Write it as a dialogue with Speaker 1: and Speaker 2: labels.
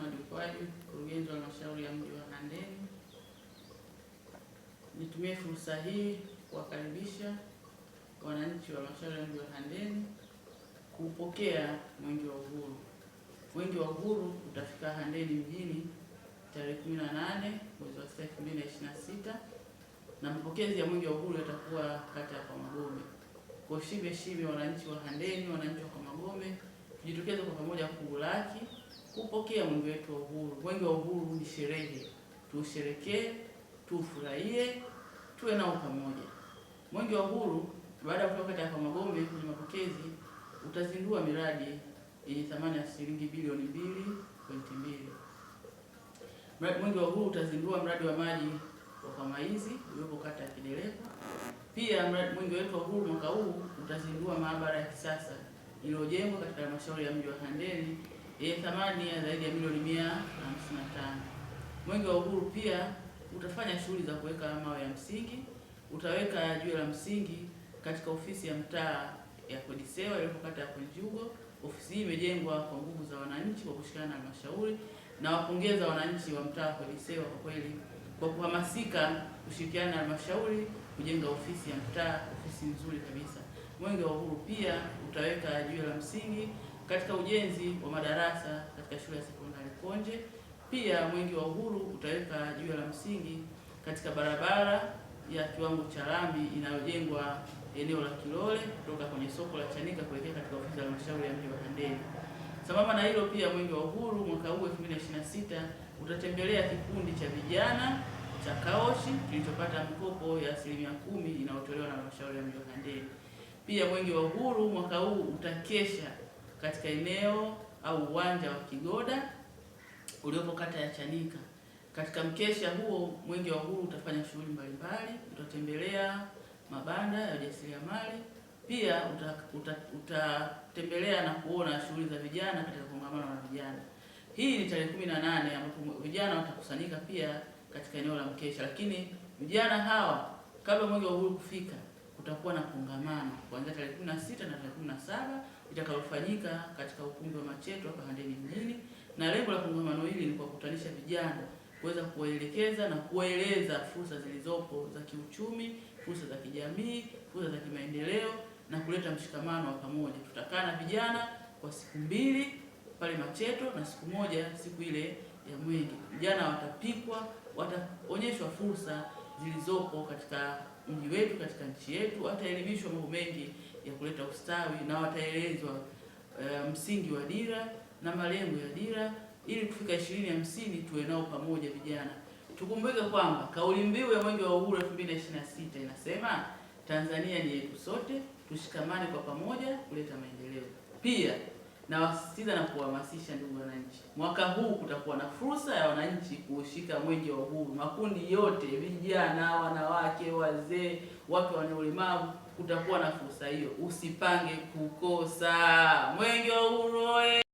Speaker 1: Hamad Ukwaji, mkurugenzi wa halmashauri ya mji wa Handeni. Nitumie fursa hii kuwakaribisha wananchi wa halmashauri ya mji wa Handeni kupokea mwenge wa uhuru. Mwenge wa uhuru utafika Handeni mjini tarehe 18 mwezi wa 6 2026, na mapokezi ya mwenge wa uhuru yatakuwa kata ya Kamagome. Kwa shibe wananchi wa Handeni, wananchi wa Kamagome, tujitokeze kwa pamoja kuulaki kupokea mwenge wetu wa uhuru. Mwenge wa uhuru ni sherehe, tuusherekee, tufurahie, tuwe nao pamoja. Mwenge wa uhuru baada ya kutoka kata ya Kamagome kwenye mapokezi utazindua miradi yenye thamani ya shilingi bilioni 2.2. Mwenge wa uhuru utazindua mradi wa maji wa Kamaizi uliopo kata ya Kidereko. Pia mwenge wetu wa uhuru mwaka huu utazindua maabara ya kisasa iliyojengwa katika halmashauri ya mji wa Handeni yenye thamani ya zaidi ya milioni 155. Mwenge wa uhuru pia utafanya shughuli za kuweka mawe ya msingi. Utaweka jiwe la msingi katika ofisi ya mtaa ya Kodisewa iliyo kata ya Kwenjugo. Ofisi hii imejengwa kwa nguvu za wananchi kwa kushirikiana na halmashauri, na wapongeza wananchi wa mtaa wa Kodisewa kwa kweli kwa kuhamasika kushirikiana na halmashauri kujenga ofisi ya mtaa, ofisi nzuri kabisa. Mwenge wa uhuru pia utaweka jiwe la msingi katika ujenzi wa madarasa katika shule ya sekondari Konje. Pia mwenge wa uhuru utaweka jiwe la msingi katika barabara ya kiwango cha lami inayojengwa eneo la Kilole kutoka kwenye soko la Chanika kuelekea katika ofisi ya halmashauri ya mji wa Handeni. Sambamba na hilo, pia mwenge wa uhuru mwaka huu 2026 utatembelea kikundi cha vijana cha Kaoshi kilichopata mikopo ya 10% inayotolewa na halmashauri ya mji wa Handeni. Pia mwenge wa uhuru mwaka huu utakesha katika eneo au uwanja wa Kigoda uliopo kata ya Chanika. Katika mkesha huo mwenge wa uhuru utafanya shughuli mbalimbali, utatembelea mabanda ya ujasiriamali, pia utatembelea na kuona shughuli za vijana katika kongamano la vijana. Hii ni tarehe 18 ambapo vijana watakusanyika pia katika eneo la mkesha, lakini vijana hawa kabla mwenge wa uhuru kufika kutakuwa na kongamano kuanzia tarehe 16 na tarehe 17 litakalofanyika katika ukumbi wa Macheto hapa Handeni mjini, na lengo la kongamano hili ni kuwakutanisha vijana, kuweza kuwaelekeza na kuwaeleza fursa zilizopo za kiuchumi, fursa za kijamii, fursa za kimaendeleo na kuleta mshikamano wa pamoja. Tutakaa na vijana kwa siku 2 pale Macheto na siku 1 siku ile ya mwenge. Vijana watapikwa, wataonyeshwa fursa zilizopo katika mji wetu, katika nchi yetu, wataelimishwa mambo mengi ya kuleta ustawi na wataelezwa msingi wa dira na malengo ya dira ili kufika 2050 tuwe nao pamoja vijana. Tukumbuke kwamba kauli mbiu ya mwenge wa uhuru 2026 inasema Tanzania ni yetu sote, tushikamane kwa pamoja kuleta maendeleo. Pia nawasisitiza na kuhamasisha ndugu wananchi, mwaka huu kutakuwa na fursa ya wananchi kuushika mwenge wa uhuru. Makundi yote, vijana, wanawake, wazee, watu wenye ulemavu, kutakuwa na fursa hiyo. Usipange kukosa. Mwenge wa uhuru!